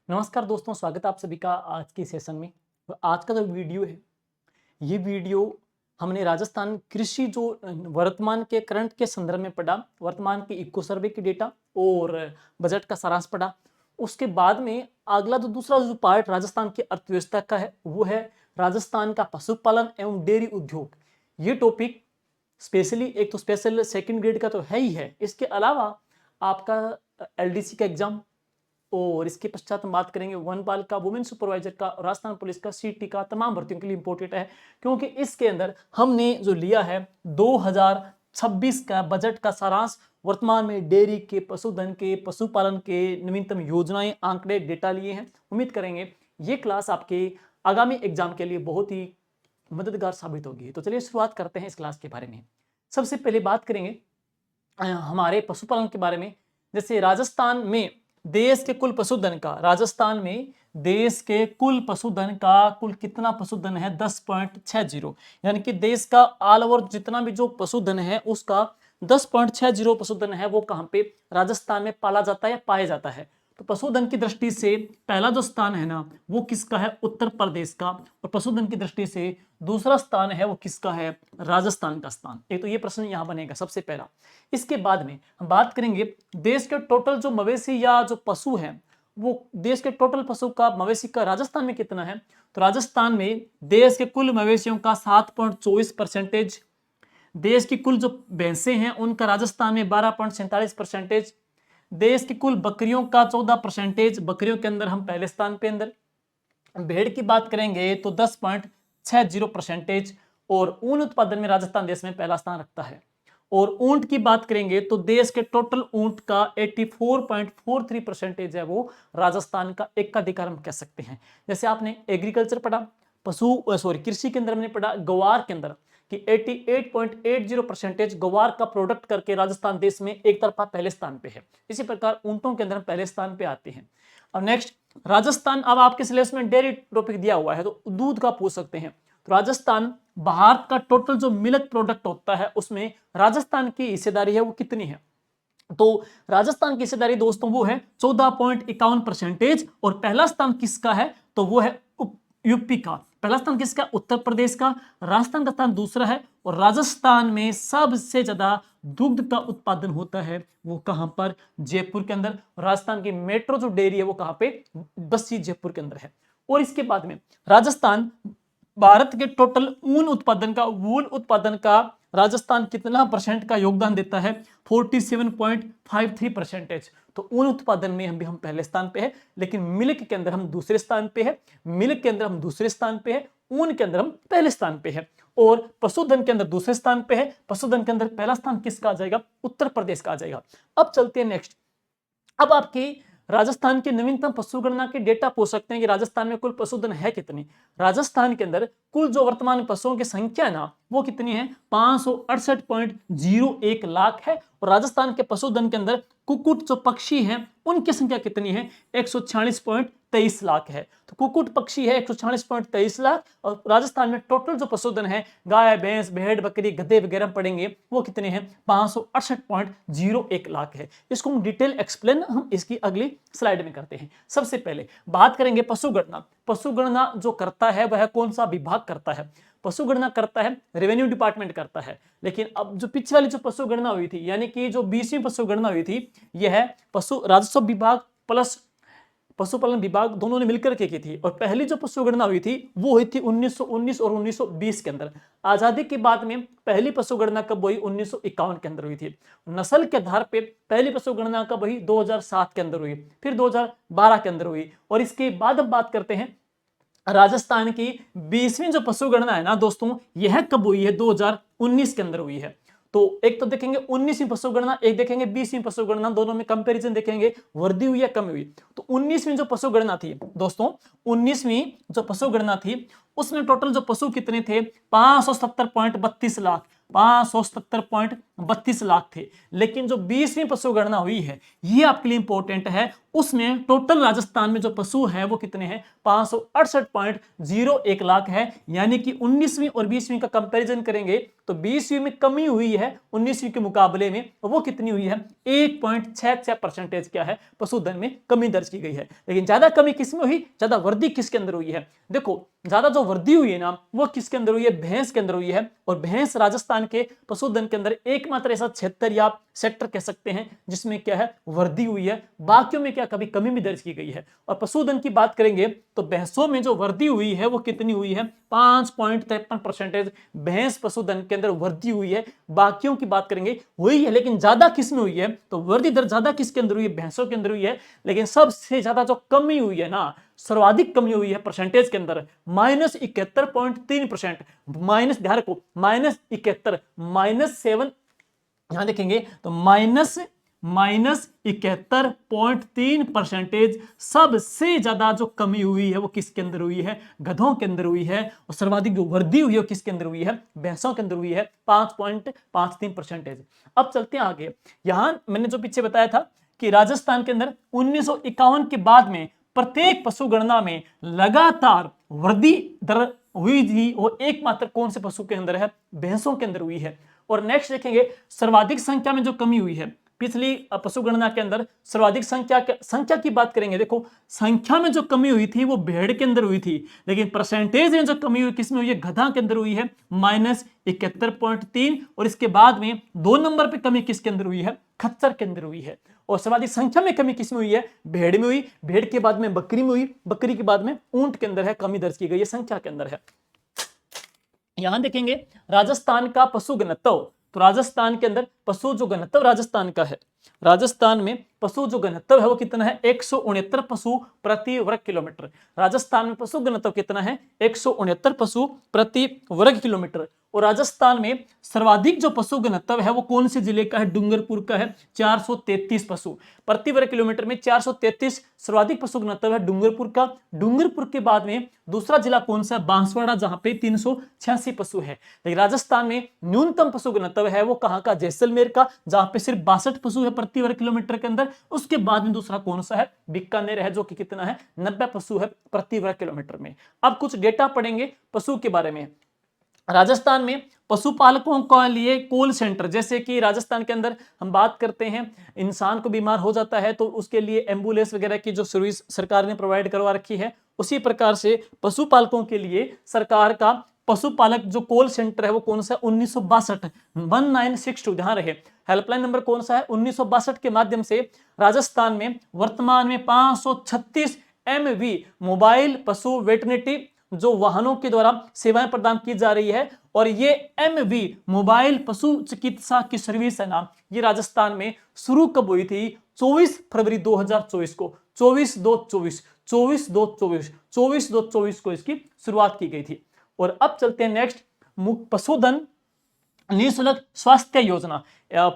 नमस्कार दोस्तों, स्वागत है आप सभी का आज के सेशन में। तो आज का जो वीडियो है, ये वीडियो हमने राजस्थान कृषि जो वर्तमान के करंट के संदर्भ में पढ़ा, वर्तमान की इको सर्वे की डेटा और बजट का सारांश पढ़ा। उसके बाद में अगला जो दूसरा जो पार्ट राजस्थान की अर्थव्यवस्था का है, वो है राजस्थान का पशुपालन एवं डेयरी उद्योग। ये टॉपिक स्पेशली एक तो स्पेशल सेकंड ग्रेड का तो है ही है, इसके अलावा आपका एलडीसी का एग्जाम और इसके पश्चात हम बात करेंगे वनपाल का, वुमेन सुपरवाइजर का, राजस्थान पुलिस का, सीटी का, तमाम भर्तियों के लिए इंपॉर्टेंट है क्योंकि इसके अंदर हमने जो लिया है 2026 का बजट का सारांश, वर्तमान में डेयरी के, पशुधन के, पशुपालन के नवीनतम योजनाएं, आंकड़े, डेटा लिए हैं। उम्मीद करेंगे ये क्लास आपके आगामी एग्जाम के लिए बहुत ही मददगार साबित होगी। तो चलिए शुरुआत करते हैं इस क्लास के बारे में। सबसे पहले बात करेंगे हमारे पशुपालन के बारे में। जैसे राजस्थान में देश के कुल पशुधन का, राजस्थान में देश के कुल पशुधन का कुल कितना पशुधन है 10.60, यानी कि देश का ऑल ओवर जितना भी जो पशुधन है उसका 10.60 पशुधन है, वो कहां पे राजस्थान में पाला जाता है या पाया जाता है। तो पशुधन की दृष्टि से पहला जो स्थान है ना, वो किसका है, उत्तर प्रदेश का। और पशुधन की दृष्टि से दूसरा स्थान है वो किसका है, राजस्थान का स्थान। एक तो ये प्रश्न यहां बनेगा सबसे पहला। इसके बाद में हम बात करेंगे देश के टोटल जो मवेशी या जो पशु हैं, वो देश के टोटल पशु का, मवेशी का राजस्थान में कितना है। तो राजस्थान में देश के कुल मवेशियों का 7.24%, देश की कुल जो भैंसें हैं उनका राजस्थान में 12.47%, देश की कुल बकरियों का 14%, बकरियों के अंदर हम पहले स्थान पे अंदर। भेड़ की बात करेंगे तो 10.60%, और ऊन उत्पादन में राजस्थान देश में पहला स्थान रखता है। और ऊंट की बात करेंगे तो देश के टोटल ऊंट का 84.43% है वो राजस्थान का एकाधिकार हम कह सकते हैं। जैसे आपने एग्रीकल्चर पढ़ा, कृषि के अंदर हमने पढ़ा गवार के अंदर कि 88.80% गवार का प्रोडक्ट करके राजस्थान देश में एक तरफा पहले स्थान पे है। इसी प्रकार ऊंटों के अंदर हम पहले स्थान पे आते हैं। अब नेक्स्ट राजस्थान, अब आपके सिलेबस में डेयरी टॉपिक दिया हुआ है तो दूध का पूछ सकते हैं। तो राजस्थान, भारत का टोटल जो मिल्क प्रोडक्ट होता है उसमें राजस्थान की हिस्सेदारी है वो कितनी है। तो राजस्थान की हिस्सेदारी दोस्तों वो है 14.51%। और पहला स्थान किसका है, तो वो है यूपी का। पहला स्थान किसका, उत्तर प्रदेश का। राजस्थान का स्थान दूसरा है। और राजस्थान में सबसे ज्यादा दुग्ध का उत्पादन होता है वो कहां पर, जयपुर के अंदर। राजस्थान की मेट्रो जो डेयरी है वो कहां पे, बस्सी जयपुर के अंदर है। और इसके बाद में राजस्थान भारत के टोटल ऊन उत्पादन का राजस्थान कितना परसेंट का योगदान देता है, 47.53%। तो ऊन उत्पादन में हम पहले स्थान पे है, लेकिन मिल्क के अंदर हम दूसरे स्थान पे है। मिल्क के अंदर हम दूसरे स्थान पे है, ऊन के अंदर हम पहले स्थान पे है। और पशुधन के अंदर दूसरे स्थान पे है। पशुधन के अंदर पहला स्थान किसका आ जाएगा, उत्तर प्रदेश का आ जाएगा। अब चलते हैं नेक्स्ट। अब आपकी राजस्थान के नवीनतम पशु गणना के डेटा पूछ सकते हैं कि राजस्थान में कुल पशुधन है कितनी। राजस्थान के अंदर कुल जो वर्तमान पशुओं की संख्या है ना वो कितनी है, 568.01 लाख है। और राजस्थान के पशुधन के अंदर कुक्कुट जो पक्षी हैं उनकी संख्या कितनी है, 146.23 लाख है। तो कुक्कुट पक्षी है 146.23 लाख। और राजस्थान में टोटल जो पशुधन है, गाय, भैंस, भेड़, बकरी, गधे वगैरह पढ़ेंगे, वो कितने हैं, 568.01 लाख है। इसको हम डिटेल एक्सप्लेन हम इसकी अगली स्लाइड में करते हैं। सबसे पहले बात करेंगे पशुगणना। पशुगणना जो करता है वह कौन सा विभाग करता है, पशुगणना करता है रेवेन्यू डिपार्टमेंट करता है। लेकिन अब जो पिछले वाली जो पशुगणना हुई थी, यानी कि जो 20वीं पशुगणना हुई थी, यह है राजस्व विभाग प्लस पशुपालन विभाग दोनों ने मिलकर के की थी। और पहली जो पशुगणना हुई थी वो हुई थी 1919 और 1920 के अंदर। आजादी के बाद में पहली पशुगणना कब हुई, 1951 के अंदर हुई थी। नस्ल के आधार पे पहली पशुगणना कब हुई, 2007 के अंदर हुई, फिर 2012 के अंदर हुई। और इसके बाद हम बात करते हैं राजस्थान की 20वीं जो पशुगणना है ना दोस्तों, यह कब हुई है, 2019 के अंदर हुई है। तो एक तो देखेंगे 19वीं पशुगणना, एक देखेंगे 20वीं पशुगणना, दोनों में कंपैरिजन देखेंगे वृद्धि हुई या कम हुई। तो 19वीं जो पशुगणना थी दोस्तों, 19वीं जो पशुगणना थी उसमें टोटल जो पशु कितने थे, 577.32 लाख, 577 32 लाख थे। लेकिन जो 20वीं पशु गणना हुई है ये आपके लिए इंपॉर्टेंट है, उसमें टोटल राजस्थान में जो पशु है वो कितने हैं, 568.01 लाख है। यानी कि 19वीं और 20वीं का कंपैरिजन करेंगे तो 20वीं में कमी हुई है 19वीं के मुकाबले में, वो कितनी हुई है, 1.66% क्या है, पशुधन में कमी दर्ज की गई है। लेकिन ज्यादा कमी किसमें हुई, ज्यादा वृद्धि किसके अंदर हुई है, देखो ज्यादा जो वृद्धि हुई है ना वो किसके अंदर हुई है, भैंस के अंदर हुई है। और भैंस राजस्थान के पशुधन के अंदर एकमात्र ऐसा क्षेत्र या सेक्टर कह सकते हैं जिसमें क्या है, वृद्धि हुई है। बाकियों में क्या कभी कमी भी दर्ज की गई है। और पशुधन की बात करेंगे तो भैंसों में जो वृद्धि हुई है वो कितनी हुई है, 5.53% भैंस पशुधन के अंदर वृद्धि हुई है। बाकियों की बात करेंगे हुई है, लेकिन ज्यादा किसमें हुई है, तो वृद्धि दर ज्यादा किसके अंदर हुई है, भैंसों के अंदर हुई है। लेकिन सबसे ज्यादा जो कमी हुई है ना, सर्वाधिक कमी हुई है परसेंटेज के अंदर, -71.3%, माइनस, ध्यान रखो -71, -7, यहां देखेंगे तो -71.3% सबसे ज्यादा जो कमी हुई है वो किसके अंदर हुई है, गधों के अंदर हुई है। और सर्वाधिक जो वृद्धि हुई है वो किसके अंदर हुई है, भैंसों के अंदर हुई है, 5.53%। अब चलते हैं आगे। यहां मैंने जो पीछे बताया था कि राजस्थान के अंदर 1951 के बाद में प्रत्येक पशु गणना में लगातार वृद्धि दर हुई थी, वो एकमात्र कौन से पशु के अंदर है, भैंसों के अंदर हुई है। और नेक्स्ट देखेंगे सर्वाधिक संख्या में जो कमी हुई है पिछली पशु गणना के अंदर, सर्वाधिक संख्या की बात करेंगे, देखो संख्या में जो कमी हुई थी वो भेड़ के अंदर हुई थी, लेकिन परसेंटेज में जो कमी हुई किसमें हुई है, गधा के अंदर हुई है, -71.3। और इसके बाद में 2 नंबर पे कमी किसके अंदर हुई है, खच्चर के अंदर हुई है। और सर्वाधिक संख्या में कमी किसमें हुई है, भेड़ में हुई, भेड़ के बाद में बकरी में हुई, बकरी के बाद में ऊंट के अंदर है, कमी दर्ज की गई है, संख्या के अंदर है। यहां देखेंगे राजस्थान का पशु घनत्व, तो राजस्थान के अंदर पशु जो घनत्व राजस्थान का है, राजस्थान में पशु जो घनत्व है वो कितना है, 169 पशु प्रति वर्ग किलोमीटर। राजस्थान में पशु घनत्व कितना है, 169 पशु प्रति वर्ग किलोमीटर। और राजस्थान में सर्वाधिक जो पशु घनत्व है वो कौन से जिले का है, डूंगरपुर का है, 433 पशु प्रति वर्ग किलोमीटर में, 433 सर्वाधिक पशु घनत्व है डूंगरपुर का। डूंगरपुर के बाद में दूसरा जिला कौन सा है, बांसवाड़ा, जहां पे 386 पशु है। लेकिन राजस्थान में न्यूनतम पशु घनत्व है वो कहां का, जैसलमेर का, जहां पे सिर्फ 62 पशु है प्रति वर्ग किलोमीटर के अंदर। उसके बाद में दूसरा कौन सा है, बीकानेर है, जो कि कितना है, 90 पशु है प्रति वर्ग किलोमीटर में। अब कुछ डेटा पढ़ेंगे पशु के बारे में। राजस्थान में पशुपालकों के लिए कॉल सेंटर, जैसे कि राजस्थान के अंदर हम बात करते हैं इंसान को बीमार हो जाता है तो उसके लिए एम्बुलेंस वगैरह की जो सर्विस सरकार ने प्रोवाइड करवा रखी है, उसी प्रकार से पशुपालकों के लिए सरकार का पशुपालक जो कॉल सेंटर है वो कौन सा, 1962 1962, ध्यान रहे हेल्पलाइन नंबर कौन सा है, 1962 के माध्यम से राजस्थान में वर्तमान में 536 MV मोबाइल पशु वेटरनिटी जो वाहनों के द्वारा सेवाएं प्रदान की जा रही है। और ये MV मोबाइल पशु चिकित्सा की सर्विस है ना, ये राजस्थान में शुरू कब हुई थी, 24 फरवरी 2024 को, 24/2/24 को इसकी शुरुआत की गई थी। और अब चलते हैं नेक्स्ट, पशुधन निःशुल्क स्वास्थ्य योजना,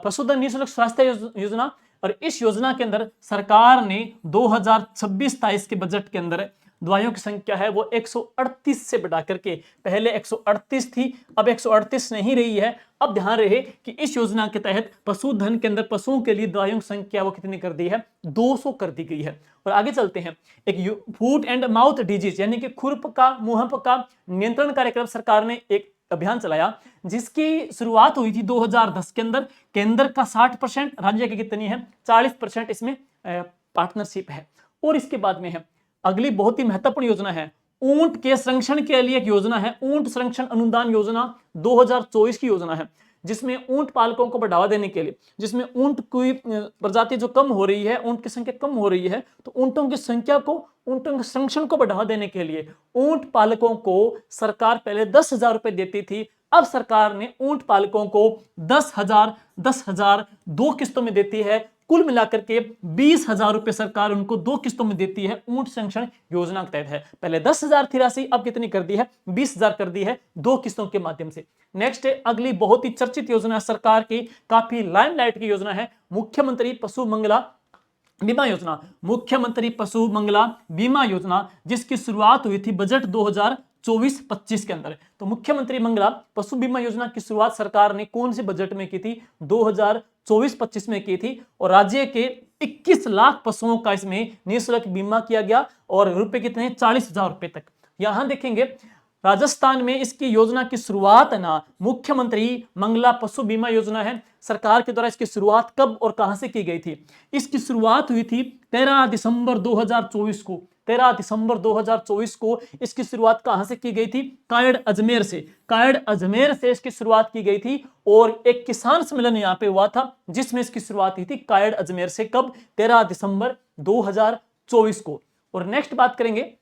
पशुधन निःशुल्क स्वास्थ्य योजना। और इस योजना के अंदर सरकार ने 2026-27 के बजट के अंदर दवाइयों की संख्या है वो 138 से बढ़ा करके, पहले 138 थी, अब 138 नहीं रही है। अब ध्यान रहे कि इस योजना के तहत पशुधन के अंदर पशुओं के लिए दवाइयों की संख्या वो कितनी कर दी है, 200 कर दी गई है। और आगे चलते हैं, एक फूट एंड माउथ डिजीज यानी कि खुरप का मुंहप का नियंत्रण कार्यक्रम सरकार ने एक अभियान चलाया, जिसकी शुरुआत हुई थी 2010 के अंदर। केंद्र का 60%, राज्य की कितनी है, 40% इसमें पार्टनरशिप है। और इसके बाद में है अगली बहुत ही महत्वपूर्ण योजना है, ऊंट के संरक्षण के लिए एक योजना है, ऊंट संरक्षण अनुदान योजना 2024 की योजना है, जिसमें ऊंट पालकों को बढ़ावा देने के लिए, जिसमें ऊंट की प्रजाति जो कम हो रही है, ऊंट की संख्या कम हो रही है, तो ऊंटों की संख्या को, ऊंटों के संरक्षण को बढ़ावा देने के लिए ऊंट पालकों को सरकार पहले 10,000 रुपए देती थी। अब सरकार ने ऊंट पालकों को 10,000 2 किस्तों में देती है, कुल मिलाकर के 20,000 रुपए सरकार उनको 2 किस्तों में देती है, ऊंट संरक्षण योजना के तहत है। पहले 10,000 थी राशि, अब कितनी कर दी है, 20,000 कर दी है, 2 किस्तों के माध्यम से। नेक्स्ट है अगली बहुत ही चर्चित योजना सरकार की, काफी लाइमलाइट की योजना है, मुख्यमंत्री पशु मंगला बीमा योजना। मुख्यमंत्री पशु मंगला बीमा योजना, जिसकी शुरुआत हुई थी बजट 2024-25 के अंदर। तो मुख्यमंत्री मंगला पशु बीमा योजना की शुरुआत सरकार ने कौन से बजट में की थी? 2024-25 में की थी और राज्य के 21 लाख पशुओं का इसमें निःशुल्क बीमा किया गया और रुपए कितने? 40,000 रुपए तक। यहां देखेंगे राजस्थान में इसकी योजना की शुरुआत ना मुख्यमंत्री मंगला पशु बीमा योजना है, सरकार के द्वारा इसकी शुरुआत कब और कहां से की गई थी? इसकी शुरुआत हुई थी 13 दिसंबर 2024 को। 13 दिसंबर 2024 को इसकी शुरुआत कहां से की गई थी? कायड़ अजमेर से। कायड़ अजमेर से इसकी शुरुआत की गई थी और एक किसान सम्मेलन यहां पे हुआ था जिसमें इसकी शुरुआत हुई थी कायड़ अजमेर से। कब? 13 दिसंबर 2024 को। और नेक्स्ट बात करेंगे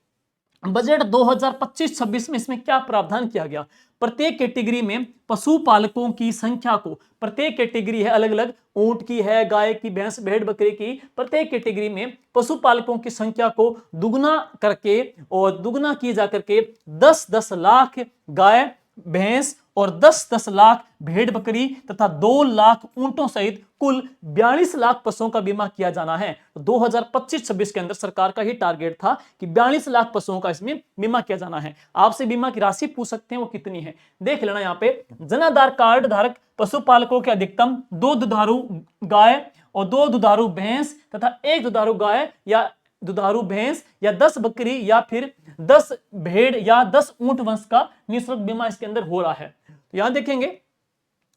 बजट 2025-26 में इसमें क्या प्रावधान किया गया? प्रत्येक कैटेगरी में पशुपालकों की संख्या को, प्रत्येक कैटेगरी है अलग अलग, ऊंट की है, गाय की, भैंस, भेड़, बकरी की, प्रत्येक कैटेगरी में पशुपालकों की संख्या को दुगना करके और दुगना की जा करके 10-10 लाख गाय, भैंस और 10-10 लाख भेड़ बकरी तथा 2 लाख ऊंटों सहित कुल 42 लाख पशुओं का बीमा किया जाना है। 2025-26 के अंदर सरकार का ही टारगेट था कि 42 लाख पशुओं का इसमें बीमा किया जाना है। आपसे बीमा की राशि पूछ सकते हैं वो कितनी है, देख लेना यहाँ पे। जनाधार कार्ड धारक पशुपालकों के अधिकतम 2 दुधारू गाय और 2 दुधारू भैंस तथा 1 दुधारू गाय या दुधारू भैंस या 10 बकरी या फिर 10 भेड़ या 10 ऊंट वंश का निःशुल्क बीमा इसके अंदर हो रहा है। तो यहां देखेंगे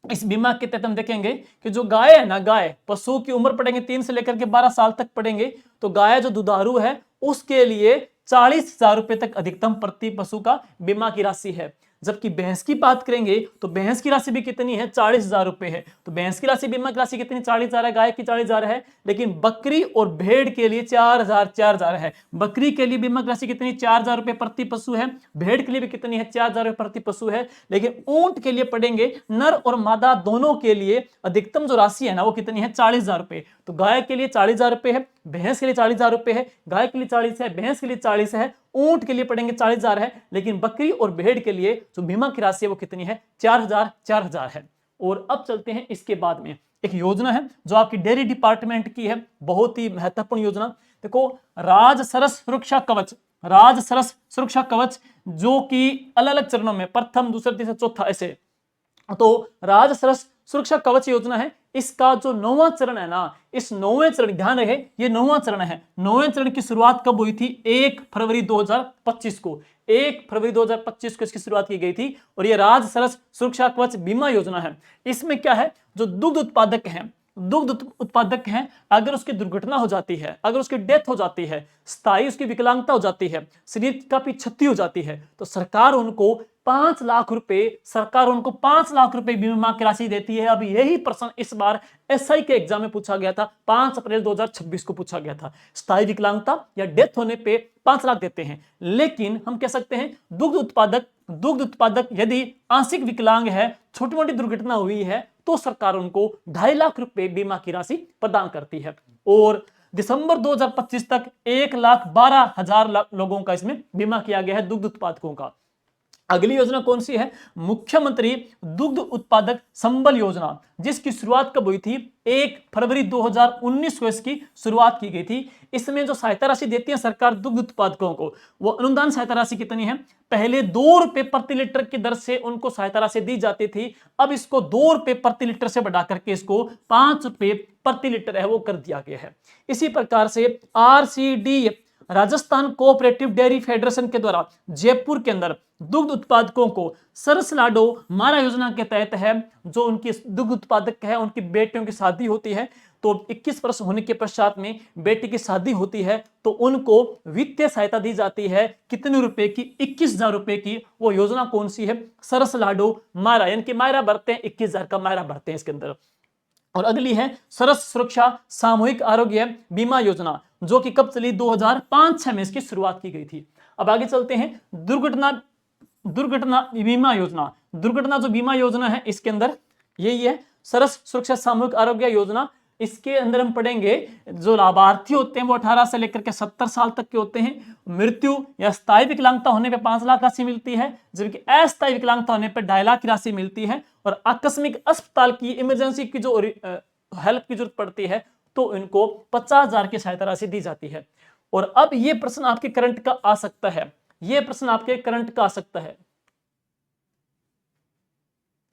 इस बीमा के तहत हम देखेंगे कि जो गाय है ना, गाय पशु की उम्र पड़ेंगे 3 से लेकर के 12 साल तक पड़ेंगे, तो गाय जो दुधारू है उसके लिए 40,000 रुपए तक अधिकतम प्रति पशु का बीमा की राशि है। जबकि भैंस की बात करेंगे तो भैंस की राशि भी कितनी है? 40,000 रुपए है। तो भैंस की राशि, बीमा की राशि कितनी? 40,000 है, गाय की 40,000 है। लेकिन बकरी और भेड़ के लिए 4,000 है। बकरी के लिए बीमा की राशि कितनी? 4,000 रुपए प्रति पशु है। भेड़ के लिए भी कितनी है? 4,000 रुपए प्रति पशु है। लेकिन ऊंट के लिए पड़ेंगे, नर और मादा दोनों के लिए अधिकतम जो राशि है ना वो कितनी है? 40,000 रुपए। तो गाय के लिए 40,000 रुपए है, भैंस के लिए 40,000 रुपए है, गाय के लिए 40 है, भैंस के लिए 40 है, ऊंट के लिए पड़ेंगे 40,000 है। लेकिन बकरी और भेड़ के लिए जो बीमा की राशि है वो कितनी है? 4,000 है। और अब चलते हैं इसके बाद में एक योजना है जो आपकी डेयरी डिपार्टमेंट की है, बहुत ही महत्वपूर्ण योजना। देखो, राज सरस सुरक्षा कवच, राज सरस सुरक्षा कवच, जो कि अलग अलग चरणों में प्रथम, दूसरा, तीसरा, चौथा ऐसे, तो राज सरस सुरक्षा कवच योजना है। इसका जो 9वां चरण है ना, इस 9वें चरण, ध्यान रहे ये 9वां चरण है। 9वें चरण की शुरुआत कब हुई थी? 1 फरवरी 2025 को। 1 फरवरी 2025 को इसकी शुरुआत की गई थी और ये राज सरस सुरक्षा कवच बीमा योजना है। इसमें क्या है? जो दुग्ध उत्पादक हैं, दुग्ध उत्पादक हैं, अगर उसकी दुर्घटना हो जाती है, अगर उसकी डेथ हो जाती है, स्थायी उसकी विकलांगता हो जाती है, शरीर का भी क्षति हो जाती है, तो सरकार उनको 5 लाख रुपए, सरकार उनको 5 लाख रुपए बीमा की राशि देती है। अब यही प्रश्न इस बार एसआई के एग्जाम में पूछा गया था, 5 अप्रैल 2026 को पूछा गया था। स्थायी विकलांगता या डेथ होने पे 5 लाख देते हैं। लेकिन हम कह सकते हैं दुग्ध उत्पादक यदि आंशिक विकलांग है, छोटी मोटी दुर्घटना हुई है, तो सरकार उनको 2.5 लाख रुपए बीमा की राशि प्रदान करती है। और दिसंबर 2025 तक 1,12,000 लोगों का इसमें बीमा किया गया है दुग्ध उत्पादकों का। अगली योजना कौन सी है? मुख्यमंत्री दुग्ध उत्पादक संबल योजना, जिसकी शुरुआत कब हुई थी? 1 फरवरी 2019 को इसकी शुरुआत की गई थी। इसमें जो सहायता राशि देती है सरकार दुग्ध उत्पादकों को, वो अनुदान सहायता राशि कितनी है? पहले 2 रुपए प्रति लीटर की दर से उनको सहायता राशि दी जाती थी, अब इसको 2 रुपए प्रति लीटर से बढ़ा करके इसको 5 रुपए प्रति लीटर है वो कर दिया गया है। इसी प्रकार से RCD, Rajasthan cooperative dairy federation के द्वारा जयपुर के अंदर दुग्ध उत्पादकों को सरस लाडो मारा योजना के तहत है, जो उनकी दुग्ध उत्पादक है, उनकी बेटियों की शादी होती है, तो 21 वर्ष होने के पश्चात में बेटी की शादी होती है तो उनको वित्तीय सहायता दी जाती है। कितने रुपए की? 21,000 रुपए की। वो योजना कौन सी है? सरस लाडो मारा, यानी कि मायरा भरते हैं, 21,000 का मायरा भरते हैं इसके अंदर। और अगली है सरस सुरक्षा सामूहिक आरोग्य बीमा योजना, जो कि कब चली? 2005-6 में इसकी शुरुआत की गई थी। अब आगे चलते हैं दुर्घटना बीमा योजना। दुर्घटना जो बीमा योजना है इसके अंदर यही है, सरस सुरक्षा सामूहिक आरोग्य योजना। इसके अंदर हम पढ़ेंगे जो लाभार्थी होते हैं वो 18 से लेकर के 70 साल तक के होते हैं। मृत्यु या स्थायी विकलांगता होने पे 5 लाख राशि मिलती है, जबकि अस्थायी विकलांगता होने पर 2.5 लाख की राशि मिलती है। और आकस्मिक अस्पताल की इमरजेंसी की जो हेल्प की जरूरत पड़ती है तो इनको 50,000 की सहायता राशि दी जाती है। और अब ये प्रश्न आपके करंट का आ सकता है ये प्रश्न आपके करंट का आ सकता है।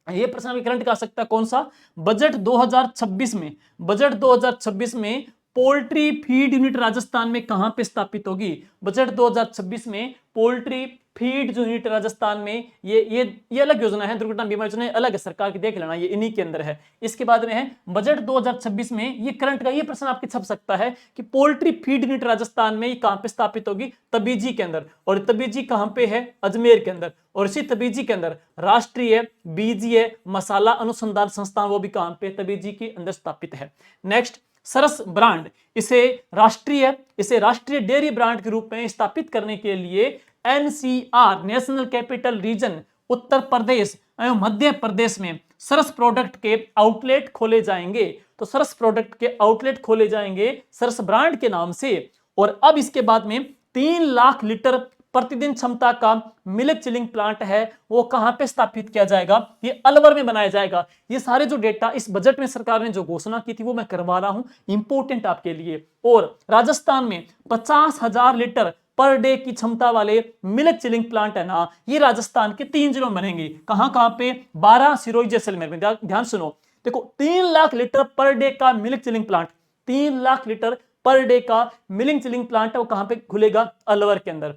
ये प्रश्न आपके करंट का आ सकता है। कौन सा? बजट 2026 में, बजट 2026 में पोल्ट्री फीड यूनिट राजस्थान में कहां पे स्थापित होगी? बजट 2026 में पोल्ट्री फीड जो यूनिट राजस्थान में, ये अलग योजना है, दुर्घटना बीमा योजना अलग है सरकार की, देख लेना, ये इन्हीं के अंदर है। इसके बाद में है बजट 2026 में, ये करंट का ये प्रश्न आपके छप सकता है कि पोल्ट्री फीड यूनिट राजस्थान में ये कहां पे स्थापित होगी? तबीजी के अंदर। और तबीजी कहां पे है? अजमेर के अंदर। और इसी तबीजी के अंदर राष्ट्रीय बीजीय मसाला अनुसंधान संस्थान, वो भी कहां पे? तबीजी के अंदर स्थापित है। नेक्स्ट, सरस ब्रांड, इसे राष्ट्रीय डेयरी ब्रांड के रूप में स्थापित करने के लिए NCR, national capital region, Uttar Pradesh एवं मध्य प्रदेश में सरस प्रोडक्ट के आउटलेट खोले जाएंगे। तो सरस प्रोडक्ट के आउटलेट खोले जाएंगे सरस ब्रांड के नाम से। और अब इसके बाद में 3 लाख लीटर प्रतिदिन क्षमता का मिल्क चिलिंग प्लांट है, वो कहां पे स्थापित किया जाएगा? ये अलवर में बनाया जाएगा। ये सारे जो डेटा इस बजट में सरकार ने जो घोषणा की थी वो मैं करवा रहा हूं, इंपोर्टेंट आपके लिए। और राजस्थान में 50,000 लीटर पर डे की क्षमता वाले मिल्क चिलिंग प्लांट है ना, ये राजस्थान के 3 जिलों में बनेंगे। कहां पे? 12, सिरोही, जैसलमेर में। ध्यान सुनो, देखो 3 लाख लीटर पर डे का milk chilling plant, 3 lakh litre per day का मिल्क चिलिंग प्लांट है, वो कहां पे खुलेगा? अलवर के अंदर।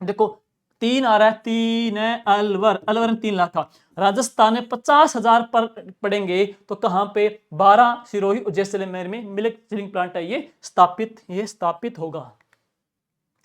देखो 3 आ रहा है, 3 है अलवर, अलवर में 3 लाख का। राजस्थान में 50,000 पर पड़ेंगे, तो कहां पे? 12, सिरोही और जैसलमेर में मिल्क चिलिंग प्लांट है, ये स्थापित होगा।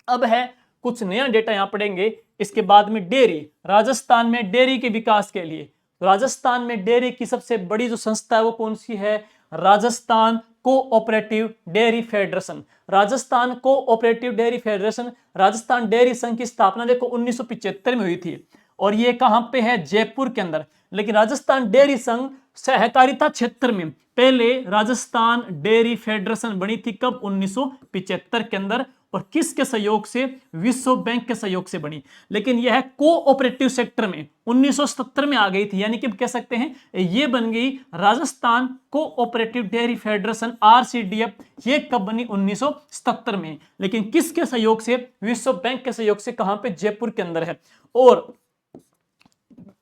अब है कुछ नया डेटा यहां पढ़ेंगे। इसके बाद में डेयरी, राजस्थान में डेयरी के विकास के लिए, राजस्थान में डेयरी की सबसे बड़ी जो संस्था है वो कौन सी है? Rajasthan cooperative dairy federation. Rajasthan cooperative dairy federation, Rajasthan dairy संघ की स्थापना देखो 1975 में हुई थी, और ये कहां पे है? जयपुर के अंदर। लेकिन राजस्थान डेयरी संघ सहकारिता क्षेत्र में पहले राजस्थान डेयरी फेडरेशन बनी थी, कब? 1975 के अंदर। और किसके सहयोग से? विश्व बैंक के सहयोग से बनी। लेकिन यह कोऑपरेटिव सेक्टर में 1977 में आ गई थी, यानी कि कह सकते हैं ये बन गई Rajasthan cooperative dairy federation, RCDF. ये कब बनी? 1977 में। लेकिन किसके सहयोग से? विश्व बैंक के सहयोग से। कहां पे? जयपुर के अंदर है। और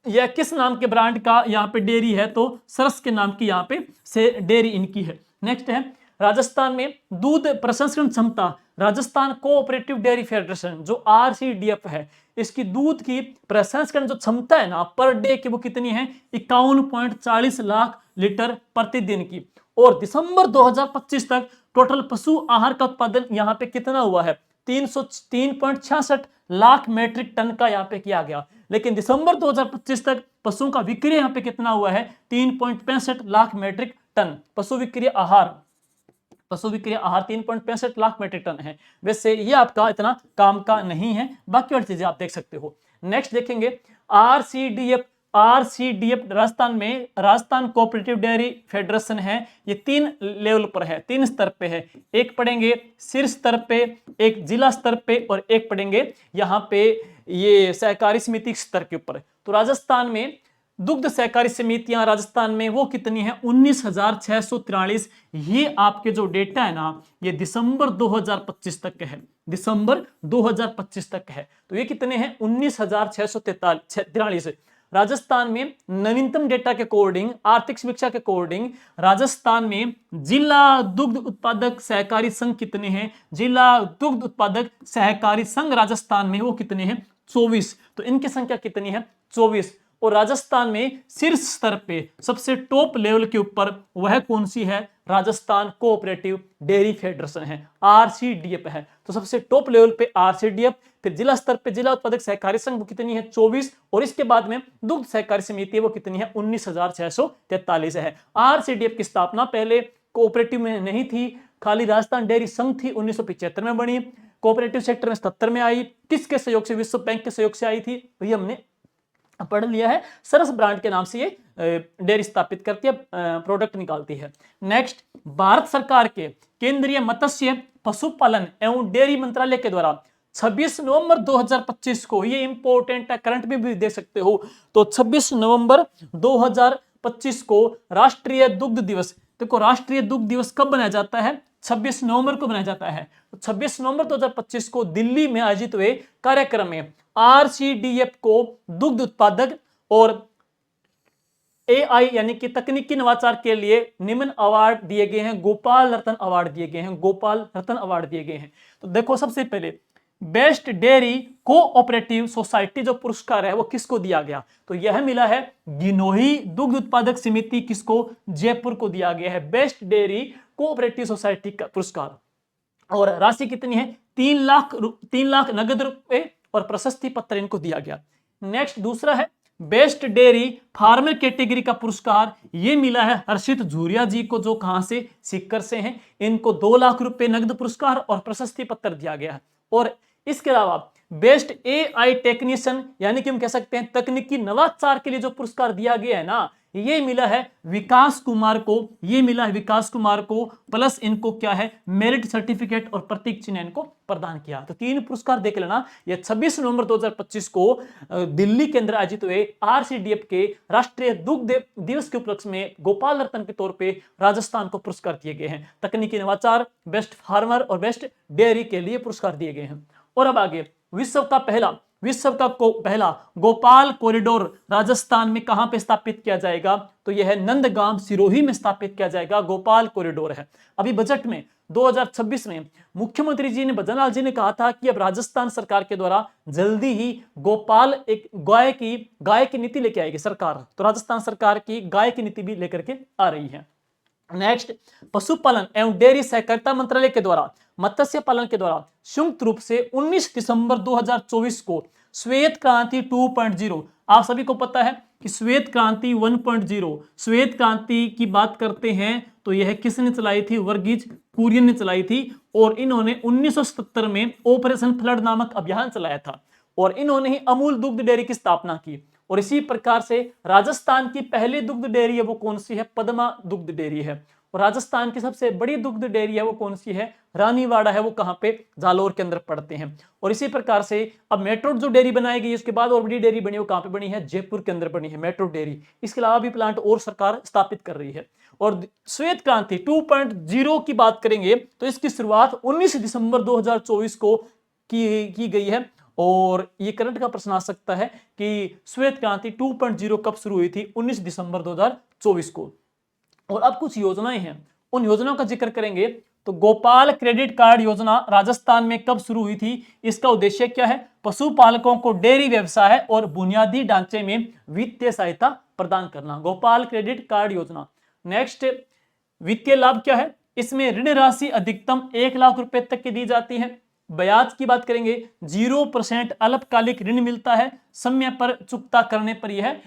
यह किस नाम के ब्रांड का यहाँ पे डेयरी है? तो सरस के नाम की यहाँ पे से डेयरी इनकी है। नेक्स्ट है राजस्थान में दूध प्रसंस्करण क्षमता, राजस्थान कोऑपरेटिव डेयरी फेडरेशन जो आरसीडीएफ है, इसकी दूध की प्रसंस्करण जो क्षमता है ना पर डे की, वो कितनी है? 51.40 लाख लीटर प्रतिदिन की। और दिसंबर 2025 तक टोटल पशु आहार का उत्पादन यहाँ पे कितना हुआ है? 303.66 लाख मैट्रिक टन का यहाँ पे किया गया। लेकिन दिसंबर 2025 तक पशुओं का विक्रय यहाँ पे कितना हुआ है? 3.65 लाख मैट्रिक टन पशु विक्रय आहार। 3.65 लाख मैट्रिक टन है। वैसे ये आपका इतना काम का नहीं है, बाकी और चीजें आप देख सकते हो। नेक्स्ट देखेंगे आरसीडीएफ। राजस्थान में राजस्थान कोऑपरेटिव डेयरी फेडरेशन है, ये 3 लेवल पर है, 3 स्तर पे है। एक पढ़ेंगे शीर्ष स्तर पे, एक जिला स्तर पे, और एक पढ़ेंगे यहाँ पे ये सहकारी समिति स्तर के ऊपर। तो राजस्थान में दुग्ध सहकारी समितियां राजस्थान में वो कितनी है? 19,643। ये आपके जो डेटा है ना, ये दिसंबर 2025 तक के है, दिसंबर 2025 तक है। तो ये कितने हैं? 19,643। राजस्थान में नवीनतम डेटा के अकॉर्डिंग, आर्थिक समीक्षा के अकॉर्डिंग, राजस्थान में जिला दुग्ध उत्पादक सहकारी संघ कितने हैं? जिला दुग्ध उत्पादक सहकारी संघ राजस्थान में वो कितने हैं? 24। तो इनकी संख्या कितनी है? 24। और राजस्थान में शीर्ष स्तर पे सबसे टॉप लेवल के ऊपर वह कौन सी है? राजस्थान कोऑपरेटिव डेयरी फेडरेशन है, आरसीडीएफ है। तो सबसे टॉप लेवल पे आरसीडीएफ, फिर जिला स्तर पे जिला उत्पादक सहकारी संघ वो कितनी है? 24। और इसके बाद में दुग्ध सहकारी समिति वो कितनी है? 19,643 है। आरसीडीएफ की स्थापना पहले कोऑपरेटिव में नहीं थी, खाली राजस्थान डेयरी संघ थी, 1975 में बनी। कोऑपरेटिव सेक्टर में 77 में आई। किसके सहयोग से? विश्व बैंक के सहयोग से आई थी। वही हमने पढ़ लिया है। सरस ब्रांड के नाम से ये डेयरी स्थापित करती है, प्रोडक्ट निकालती है। नेक्स्ट, भारत सरकार के केंद्रीय मत्स्य पशुपालन एवं डेयरी मंत्रालय के द्वारा 26 नवंबर 2025 को, ये इंपॉर्टेंट है, करंट में भी देख सकते हो, तो 26 नवंबर 2025 को राष्ट्रीय दुग्ध दिवस। देखो राष्ट्रीय दुग्ध दिवस कब मनाया जाता है? 26 नवंबर को मनाया जाता है। 26 नवंबर 2025 को दिल्ली में आयोजित हुए कार्यक्रम में आरसीडीएफ को दुग्ध उत्पादक और एआई यानी कि तकनीकी नवाचार के लिए निम्न अवार्ड दिए गए हैं, गोपाल रत्न अवार्ड दिए गए हैं, गोपाल रत्न अवार्ड दिए गए हैं। तो देखो सबसे पहले बेस्ट डेयरी कोऑपरेटिव सोसाइटी जो पुरस्कार है वो किसको दिया गया, तो यह मिला है गिनोही दुग्ध उत्पादक समिति, किसको, जयपुर को दिया गया है बेस्ट डेयरी कोऑपरेटिव सोसाइटी का पुरस्कार। और राशि कितनी है, 3 लाख नगद रुपए और प्रशस्ति पत्र इनको दिया गया। नेक्स्ट दूसरा है बेस्ट डेयरी फार्मर कैटेगरी का पुरस्कार, ये मिला है हर्षित झूरिया जी को, जो कहां से, सीकर से हैं। इनको 2 लाख रुपए नगद पुरस्कार और प्रशस्ति पत्र दिया गया है। और इसके अलावा बेस्ट एआई टेक्नीशियन यानी कि हम कह सकते हैं तकनीकी नवाचार के लिए जो पुरस्कार दिया गया है ना, ये मिला है विकास कुमार को, ये मिला है विकास कुमार को, प्लस इनको क्या है मेरिट सर्टिफिकेट और प्रतीक चिन्ह इनको प्रदान किया। तो 3 पुरस्कार देख लेना। ये 26 नवंबर 2025 को दिल्ली के अंदर आयोजित हुए आरसीडीएफ के राष्ट्रीय दुग्ध दिवस के उपलक्ष्य में गोपाल रत्न के तौर पे राजस्थान को पुरस्कार दिए गए हैं। तकनीकी नवाचार, बेस्ट फार्मर और बेस्ट डेयरी के लिए पुरस्कार दिए गए हैं। और अब आगे विश्व का पहला गोपाल कॉरिडोर राजस्थान में कहां पे स्थापित किया जाएगा, तो यह नंदगांव सिरोही में स्थापित किया जाएगा, गोपाल कॉरिडोर है। अभी बजट में 2026 में मुख्यमंत्री जी ने भजनलाल जी ने कहा था कि अब राजस्थान सरकार के द्वारा जल्दी ही गोपाल एक गाय की नीति लेके आएगी सरकार। तो राजस्थान सरकार की गाय की नीति भी लेकर के आ रही है। नेक्स्ट पशुपालन एवं डेयरी सहकारिता मंत्रालय के द्वारा मत्स्य पालन के द्वारा संयुक्त रूप से 19 दिसंबर 2024 को श्वेत क्रांति 2.0, आप सभी को पता है कि श्वेत क्रांति 1.0, श्वेत क्रांति की बात करते हैं तो यह किसने चलाई थी, वर्गीज कुरियन ने चलाई थी। और इन्होंने 1977 में ऑपरेशन फ्लड नामक अभियान चलाया था और इन्होंने ही अमूल दुग्ध डेयरी की स्थापना की। और इसी प्रकार से राजस्थान की पहली दुग्ध डेयरी है वो कौन सी है, पद्मा दुग्ध डेयरी है। और राजस्थान की सबसे बड़ी दुग्ध डेयरी है वो कौन सी है, रानीवाड़ा है, वो कहां पे, जालोर के अंदर पड़ते हैं। और इसी प्रकार से अब मेट्रो जो डेयरी बनाई गई उसके बाद और बड़ी डेयरी बनी वो कहां पे बनी है, जयपुर के अंदर बनी है मेट्रो डेयरी। इसके अलावा भी प्लांट और सरकार स्थापित कर रही है। और श्वेत क्रांति 2.0 की बात करेंगे तो इसकी शुरुआत 19 दिसंबर 2024 को की गई है। और ये करंट का प्रश्न आ सकता है कि श्वेत क्रांति 2.0 कब शुरू हुई थी, 19 दिसंबर 2024 को। और अब कुछ योजनाएं हैं, उन योजनाओं का जिक्र करेंगे। तो गोपाल क्रेडिट कार्ड योजना राजस्थान में कब शुरू हुई थी, इसका उद्देश्य क्या है, पशुपालकों को डेयरी व्यवसाय और बुनियादी ढांचे में वित्तीय सहायता प्रदान करना, गोपाल क्रेडिट कार्ड योजना। नेक्स्ट वित्तीय लाभ क्या है, इसमें ऋण राशि अधिकतम 1 लाख रुपए तक की दी जाती है। ब्याज की बात करेंगे 0% अल्पकालिक ऋण मिलता है, समय पर चुकता करने पर यह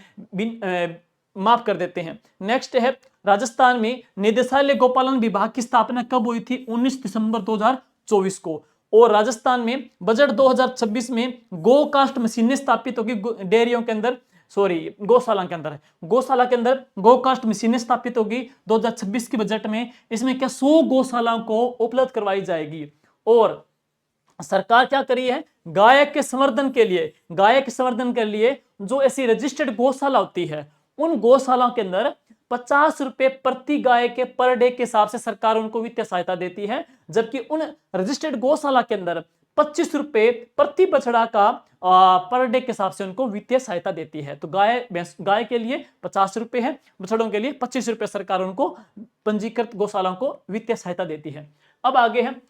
माफ कर देते हैं। नेक्स्ट है राजस्थान में निदेशालय गोपालन विभाग की स्थापना कब हुई थी, 19 दिसंबर 2024 को। और राजस्थान में बजट 2026 में गोकास्ट मशीनें स्थापित होगी डेयरियों के अंदर, गौशाला के अंदर, गौशाला के अंदर गोकास्ट मशीनें स्थापित होगी 2026 के बजट में। इसमें क्या 100 गौशालाओं को उपलब्ध करवाई जाएगी। और सरकार क्या करी है, गाय के संवर्धन के लिए जो ऐसी रजिस्टर्ड गौशाला होती है उन गौशालाओं के अंदर 50 रुपए प्रति गाय के पर डे के हिसाब से सरकार उनको वित्तीय सहायता देती है। जबकि उन रजिस्टर्ड गौशाला के अंदर 25 रुपए प्रति बछड़ा का पर डे के हिसाब से उनको वित्तीय सहायता देती है। तो गाय के लिए 50 रुपए है, बछड़ों के लिए 25 रुपए सरकार उनको पंजीकृत गौशालाओं को वित्तीय सहायता देती है। अब आगे है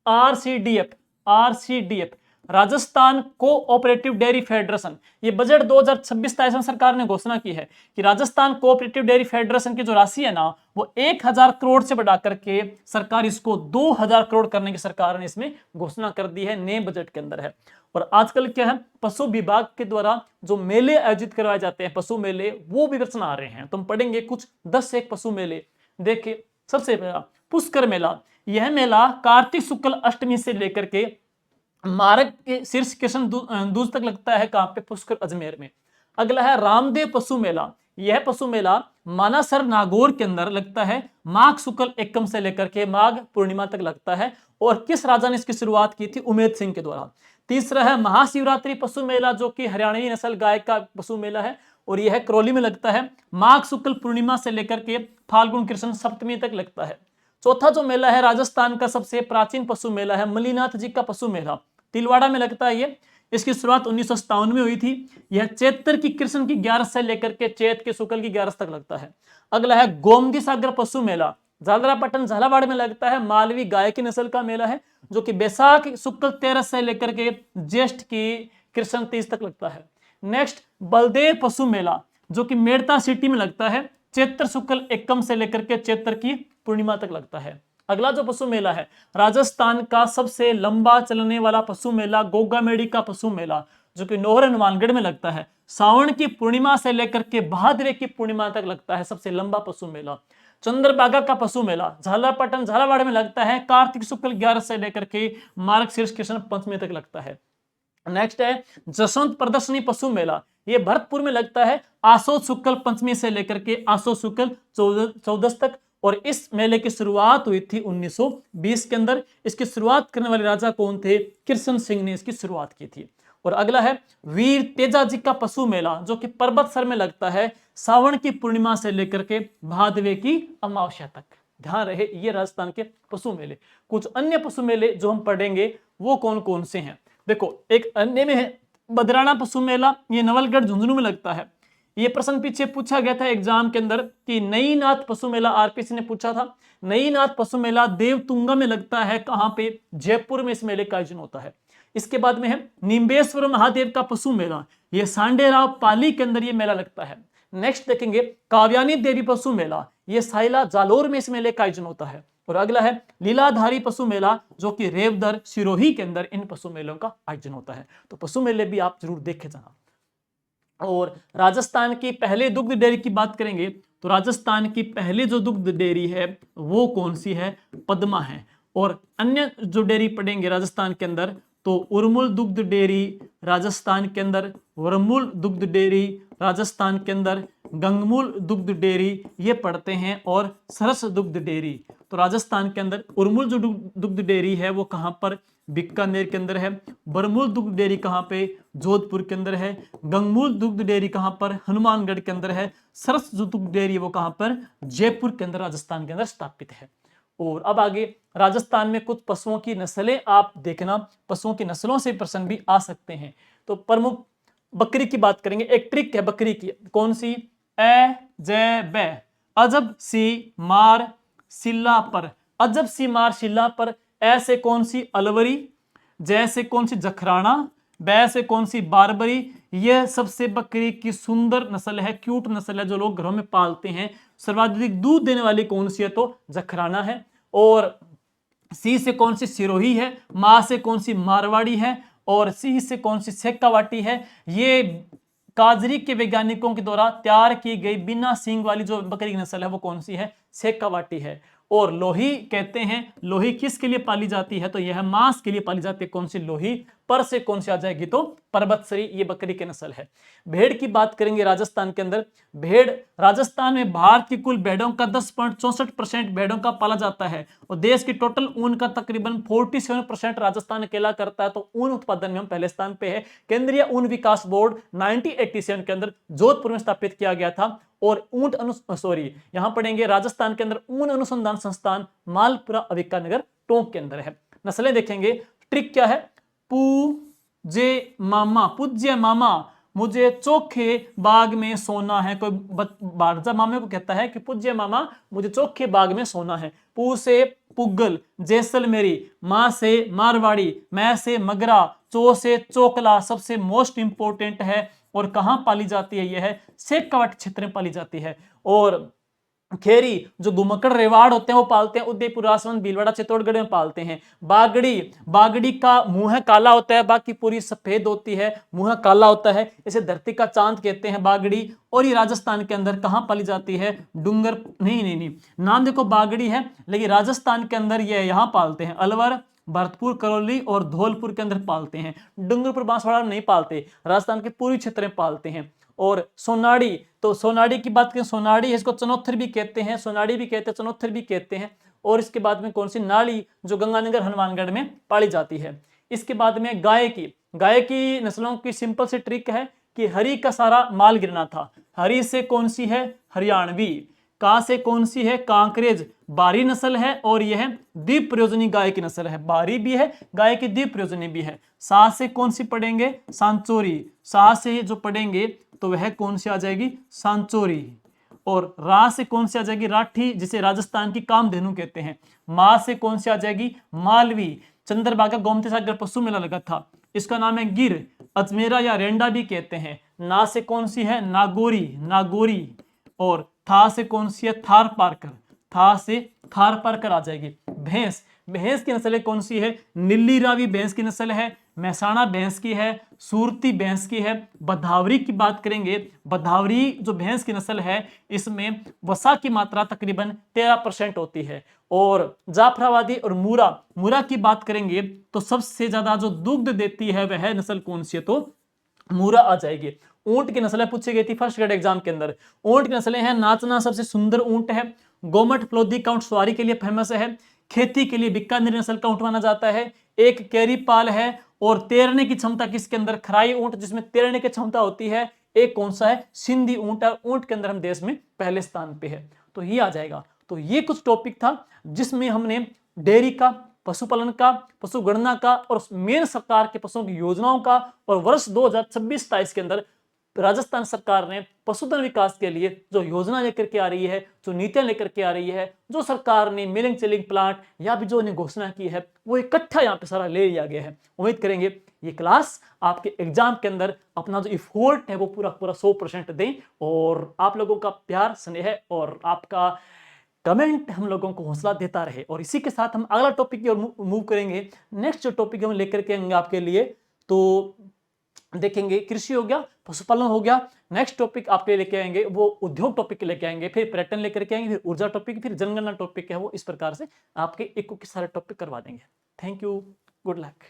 RCDF Rajasthan cooperative dairy federation. ये बजट 2026 तक सरकार ने घोषणा की है कि राजस्थान कोऑपरेटिव डेयरी फेडरेशन की जो राशि है ना वो 1000 करोड़ से बढ़ा करके सरकार इसको 2000 करोड़ करने की सरकार ने इसमें घोषणा कर दी है, नए बजट के अंदर है। और आजकल क्या है, पशु विभाग के द्वारा जो मेले आयोजित करवाए जाते हैं, पशु मेले, वो भी प्रश्न आ रहे हैं। तुम पढ़ेंगे कुछ 10 से 1 पशु मेले। देखिए सबसे पहला पुष्कर मेला, यह मेला कार्तिक शुक्ल अष्टमी से लेकर के मार्ग के शीर्ष कृष्ण दूज तक लगता है, कहां पे, पुष्कर अजमेर में। अगला है रामदेव पशु मेला, यह पशु मेला मानासर नागौर के अंदर लगता है, माघ शुक्ल एकम से लेकर के माघ पूर्णिमा तक लगता है। और किस राजा ने इसकी शुरुआत की थी, उमेद सिंह के द्वारा। तीसरा है महाशिवरात्रि पशु मेला, जो कि हरियाणवी नस्ल गाय का पशु मेला है और यह करौली में लगता है, माघ शुक्ल पूर्णिमा से लेकर के फाल्गुन कृष्ण सप्तमी तक लगता है। चौथा जो मेला है राजस्थान का सबसे प्राचीन पशु मेला है मल्लीनाथ जी का पशु मेला, तिलवाड़ा में लगता है ये। इसकी शुरुआत 1957 में हुई थी। यह चैत्र की कृष्ण की 11 से लेकर के चैत के शुक्ल की 11 तक लगता है। अगला है गोमती सागर पशु मेला, झालरापाटन झालावाड़ में लगता है। मालवी गाय की नस्ल का मेला है जो कि बैसाख शुक्ल 13 से लेकर के ज्येष्ठ की कृष्ण 30 तक लगता है। नेक्स्ट बलदेव पशु मेला जो कि मेड़ता सिटी में लगता है, चैत्र शुक्ल एकम से लेकर के चैत्र की पूर्णिमा तक लगता है। अगला जो पशु मेला है राजस्थान का सबसे लंबा चलने वाला पशु मेला गोगामेड़ी का पशु मेला जो कि नोहर हनुमानगढ़ में लगता है। सावन की पूर्णिमा से लेकर के भाद्रे की पूर्णिमा तक लगता है सबसे लंबा पशु मेला। चंद्रभागा का पशु मेला झालापाटन झालावाड़ में लगता है, कार्तिक शुक्ल 11 से लेकर के मार्गशीर्ष कृष्ण पंचमी तक लगता है। नेक्स्ट है जसवंत प्रदर्शनी पशु मेला, ये भरतपुर में लगता है आसो शुक्ल पंचमी से लेकर के आसो शुक्ल 14 तक। और इस मेले की शुरुआत हुई थी 1920 के अंदर। इसकी शुरुआत करने वाले राजा कौन थे? कृष्ण सिंह ने इसकी शुरुआत की थी। और अगला है वीर तेजा जी का पशु मेला जो कि पर्वतसर में लगता है, सावन की पूर्णिमा से लेकर के भादवे की अमावस्या तक। ध्यान रहे ये राजस्थान के पशु मेले। कुछ अन्य पशु मेले जो हम पढ़ेंगे वो कौन कौन से हैं, देखो एक अन्य में है बदराना पशु मेला, ये नवलगढ़ झुंझुनू में लगता है। ये प्रश्न पीछे पूछा गया था एग्जाम के अंदर कि नईनाथ पशु मेला, आरपीसी ने पूछा था। नईनाथ पशु मेला देवतुंगा में लगता है, कहां पे? जयपुर में इस मेले का आयोजन होता है। इसके बाद में है निम्बेश्वर महादेव का पशु मेला, ये सांडेराव पाली के अंदर ये मेला लगता है। नेक्स्ट देखेंगे काव्यानी देवी पशु मेला, ये साइला जालोर में इस मेले का आयोजन होता है। और अगला है लीलाधारी पशु मेला जो कि रेवदर सिरोही के अंदर इन पशु मेलों का आयोजन होता है। तो पशु मेले भी आप जरूर देखे जाना। और राजस्थान की पहले दुग्ध डेयरी की बात करेंगे तो राजस्थान की पहली जो दुग्ध डेयरी है वो कौन सी है? पद्मा है। और अन्य जो डेयरी पढ़ेंगे राजस्थान के अंदर तो उर्मुल दुग्ध डेयरी राजस्थान के अंदर, वरमुल दुग्ध डेयरी राजस्थान के अंदर, गंगमूल दुग्ध डेयरी ये पढ़ते हैं, और सरस दुग्ध डेयरी। तो राजस्थान के अंदर उर्मुल जो दुग्ध डेयरी है वो कहां पर? बीकानेर के अंदर है। बरमूल दुग्ध डेयरी कहां पे? जोधपुर के अंदर है। गंगमूल दुग्ध डेयरी कहां पर? हनुमानगढ़ के अंदर है। सरस जो दुग्ध डेयरी वो कहां पर? जयपुर के अंदर राजस्थान के अंदर स्थापित है। और अब आगे राजस्थान में कुछ पशुओं की नस्लें आप देखना, पशुओं की नस्लों से प्रश्न भी आ सकते हैं। तो प्रमुख बकरी की बात करेंगे, एक ट्रिक है बकरी की, कौन सी? ए जय बै, अजब सी मार शिला पर, अजब सी मार शिला पर। ऐसे कौन सी? अलवरी। जैसे कौन सी? जखराना। बै से कौन सी? बारबरी। यह सबसे बकरी की सुंदर नस्ल है, क्यूट नस्ल है जो लोग घरों में पालते हैं। सर्वाधिक दूध देने वाली कौन सी है? तो जखराना है। और सी से कौन सी? सिरोही है। मां से कौन सी? मारवाड़ी है। और सी से कौन सी? शेखावाटी है। ये काजरी के वैज्ञानिकों के द्वारा तैयार की गई बिना सींग वाली जो बकरी की नस्ल है वो कौन सी है? शेखावाटी है। और लोही कहते हैं, लोही किसके लिए पाली जाती है? तो यह मांस के लिए पाली जाती है। कौन सी? लोही। पर से कौन सी आ जाएगी? तो पर्वतसरी, ये बकरी की नस्ल है। भेड़ की बात करेंगे राजस्थान के अंदर। भेड़ राजस्थान में भारत की कुल भेड़ों का 10.64% भेड़ों का पाला जाता है। और देश की टोटल ऊन का तकरीबन 47% राजस्थान अकेला करता है। तो ऊन उत्पादन में हम पहले स्थान पे है। केंद्रीय ऊन विकास बोर्ड 1987 के अंदर जोधपुर में स्थापित किया गया था। और ऊंट यहां पढ़ेंगे राजस्थान के अंदर ऊन अनुसंधान संस्थान मालपुरा अविका नगर टोंक के अंदर है। नस्लें देखेंगे, ट्रिक क्या है? पूजे मामा, पूज्य मामा मुझे चोखे बाग में सोना है। कोई बारजा मामे को कहता है कि पूज्य मामा मुझे चोखे बाग में सोना है। पू से पुगल, जैसलमेरी। मां से मारवाड़ी, मैं से मगरा, चो से चोकला सबसे मोस्ट इंपोर्टेंट है। और कहां पाली जाती है? यह शेखावाटी क्षेत्र में पाली जाती है। और खेरी जो घुमक्कड़ रेवाड़ होते हैं वो पालते हैं, उदयपुर, राजसमंद, भीलवाड़ा, चित्तौड़गढ़ में पालते हैं। बागड़ी, बागड़ी का मुंह काला होता है, बाकी पूरी सफेद होती है, मुंह काला होता है, इसे धरती का चांद कहते हैं बागड़ी। और ये राजस्थान के अंदर कहां पाली जाती है? डूंगर, नहीं, नाम देखो बागड़ी है लेकिन राजस्थान के अंदर ये यहां पालते हैं, अलवर, भरतपुर, करौली और धौलपुर के अंदर पालते हैं। डूंगरपुर, बांसवाड़ा में नहीं पालते, राजस्थान के पूर्वी क्षेत्र में पालते हैं। और सोनाड़ी, तो सोनाड़ी की बात करें, सोनाड़ी इसको चनौथर भी कहते हैं, सोनाड़ी भी कहते हैं, चनौथर भी कहते हैं। और इसके बाद में कौन सी? नाड़ी, जो गंगानगर हनुमानगढ़ में पाली जाती है। इसके बाद में गाय की नस्लों की सिंपल सी ट्रिक है कि हरी का सारा माल गिरना था। हरी से कौन सी है? हरियाणवी। का से कौन सी है, कांकरेज बारी नस्ल है और यह द्वीप प्रयोजनी गाय की नस्ल है, बारी भी है गाय की, द्वीप प्रयोजनी भी है। सा से कौन सी पढ़ेंगे, सांचोरी, सा से जो पढ़ेंगे तो वह कौन सी आ जाएगी, सांचोरी। और रा से कौन सी आ जाएगी, राठी, जिसे राजस्थान की कामधेनु कहते हैं। मा से कौन सी आ जाएगी, मालवी। चंद्रभागा गोमती सागर पशु मेला लगा था, इसका नाम है गिर, अजमेरा या रेंडा भी कहते हैं। ना से कौन सी है, नागोरी, नागोरी। और था से कौन सी है, थार पारकर, था से थार पारकर आ जाएगी। भैंस, भैंस की नस्ल कौन सी है, नीली रावी भैंस की नस्ल है, महसाणा भैंस की है, सूरती भैंस की है। बधावरी की बात करेंगे, बधावरी जो भैंस की नस्ल है इसमें वसा की मात्रा तकरीबन 13% होती है। और जाफराबादी और मूरा, मूरा की बात करेंगे तो सबसे ज्यादा जो दुग्ध देती है वह नस्ल कौन सी है, तो मूरा आ जाएगी। ऊंट की नस्लें पूछी गई थी फर्स्ट ग्रेड एग्जाम के अंदर। ऊंट की नस्लें हैं, नाचना सबसे सुंदर ऊंट है, गोमट प्लोदी का ऊंट सवारी के लिए फेमस है, खेती के लिए बीकानेर नस्ल का ऊंट माना जाता है, एक कैरी पाल है। और तैरने की क्षमता किसके अंदर, खराई ऊंट जिसमें तैरने की क्षमता होती है, एक कौन सा है, सिंधी ऊंट है। ऊंट के अंदर हम देश में पहले स्थान पे है, तो ये आ जाएगा। तो ये कुछ टॉपिक था जिसमें हमने डेयरी का, पशुपालन का, पशुगणना का और मेन सरकार के पशुओं की योजनाओं का, और वर्ष 2026-27 के अंदर राजस्थान सरकार ने पशुधन विकास के लिए जो योजना लेकर के आ रही है, जो नीतियां लेकर के आ रही है, जो सरकार ने मिलिंग चिलिंग प्लांट या भी जो उन्हें घोषणा की है, वो इकट्ठा यहाँ पे सारा ले लिया गया है। उम्मीद करेंगे ये क्लास आपके एग्जाम के अंदर अपना जो इफोर्ट है वो पूरा पूरा 100% दें, और आप लोगों का प्यार, स्नेह और आपका कमेंट हम लोगों को हौसला देता रहे। और इसी के साथ हम अगला टॉपिक की ओर मूव करेंगे। नेक्स्ट जो टॉपिक हम लेकर के आएंगे आपके लिए, तो देखेंगे कृषि हो गया, पशुपालन हो गया। नेक्स्ट टॉपिक आपके लेके आएंगे वो उद्योग टॉपिक लेके आएंगे, फिर पर्यटन लेकर के आएंगे, फिर ऊर्जा टॉपिक, फिर जनगणना टॉपिक है वो। इस प्रकार से आपके एक सारे टॉपिक करवा देंगे। Thank you, good luck.